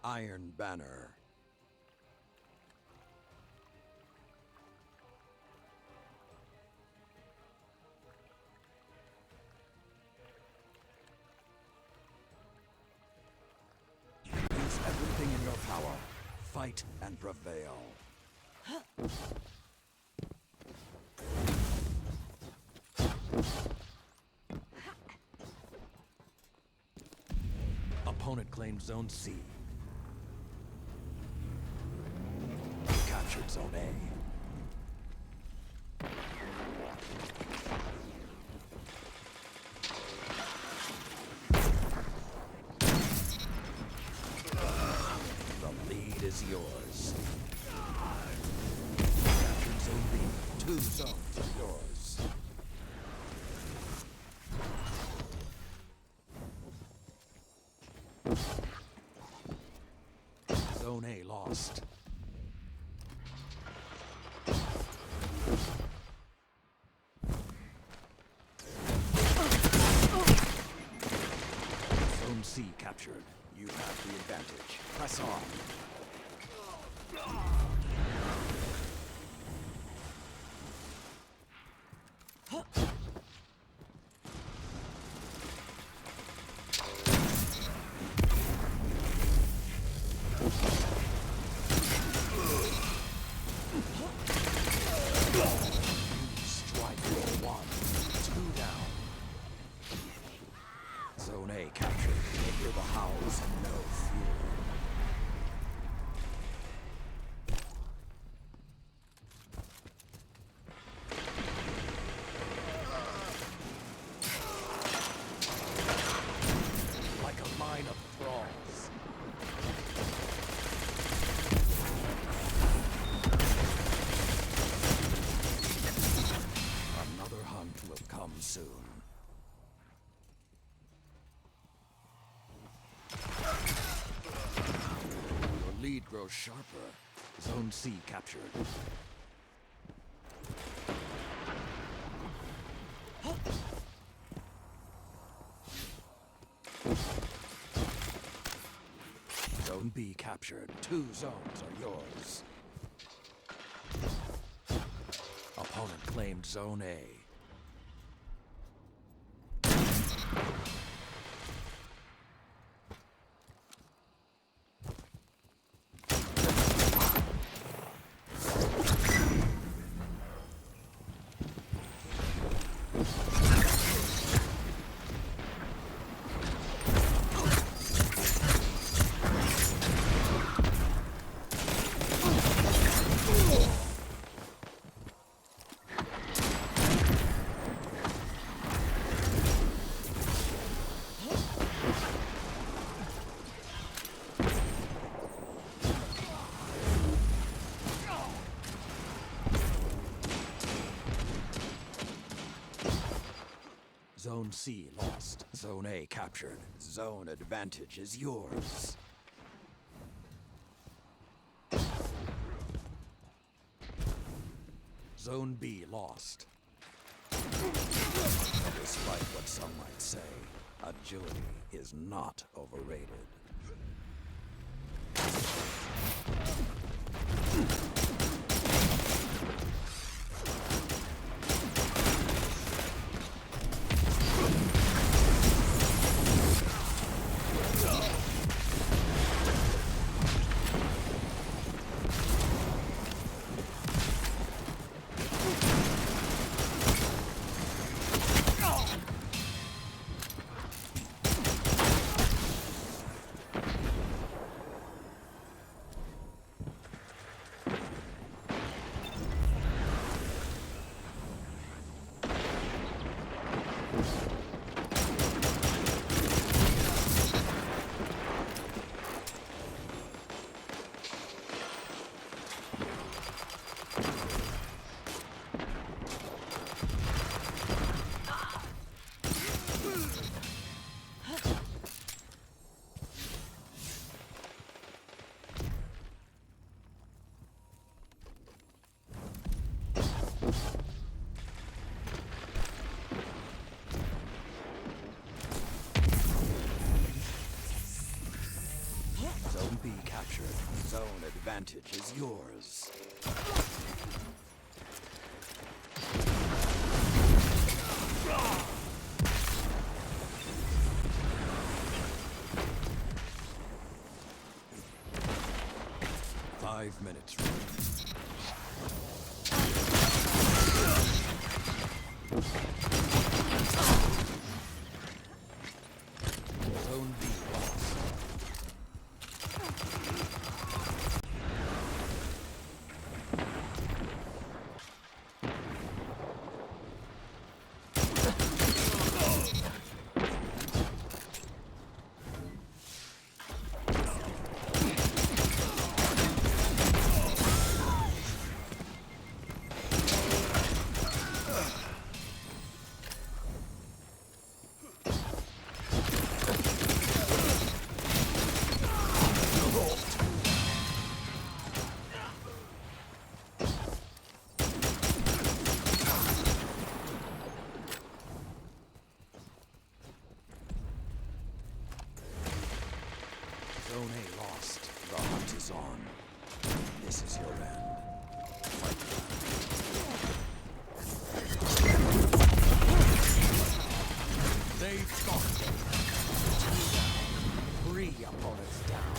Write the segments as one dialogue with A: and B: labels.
A: Iron Banner. Use everything in your power. Fight and prevail. Opponent claimed Zone C. Captured Zone A. The lead is yours. Captured Zone B. 2 zones are yours. Zone A lost. Zone C captured. You have the advantage. Press on. Strike for 1. 2 down. Zone A captured. Hear the howls and no fuel. Like a line of thralls. Another hunt will come soon. Your lead grows sharper. Zone C captured. Zone B captured. 2 zones are yours. Opponent claimed Zone A. Zone C lost. Zone A captured. Zone advantage is yours. Zone B lost. Despite what some might say, agility is not overrated. Zone advantage is yours. Five minutes. Zone B lost. Zone A lost. The hunt is on. This is your end. Fight back. They've got it. 3 opponents down.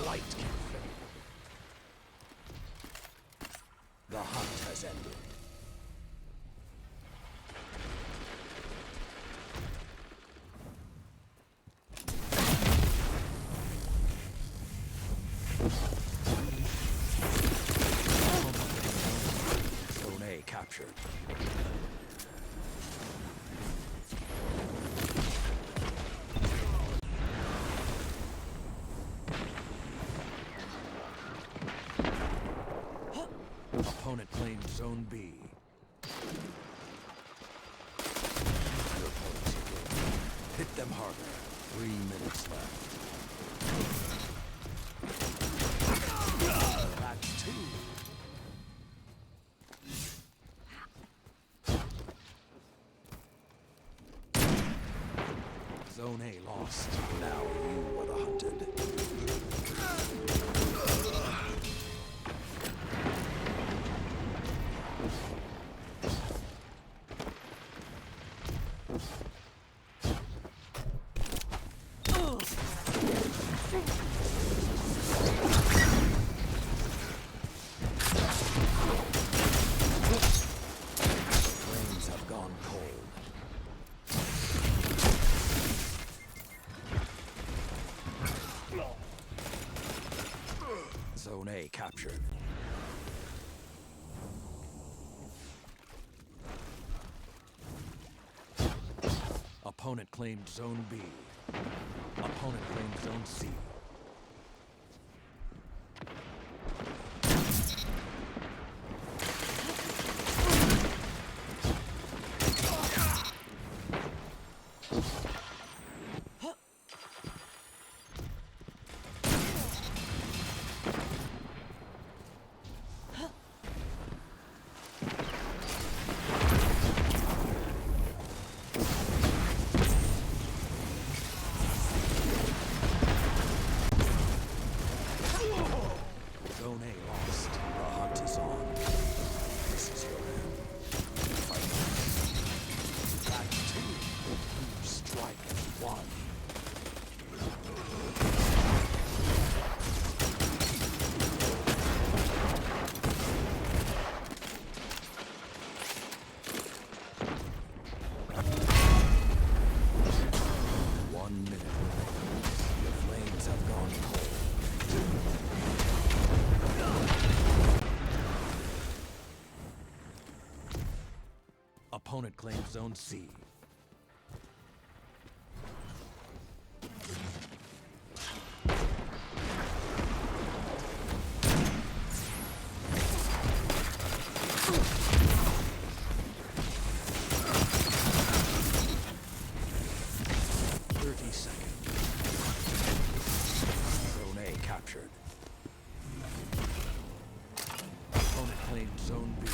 A: Light can fail. The hunt has ended. Zone A captured. Opponent claimed Zone B. Your opponents are good. Hit them harder. 3 minutes left. That's 2. Zone A lost. Now you are the hunted. Flames have gone cold. Zone A captured. Opponent claimed Zone B. Opponent claimed Zone C. Zone A lost. The hunt is on. This is your end. Fight. Back 2. Strike 1. The flames have gone cold. Opponent claims Zone C. Zone A captured. Opponent claimed Zone B.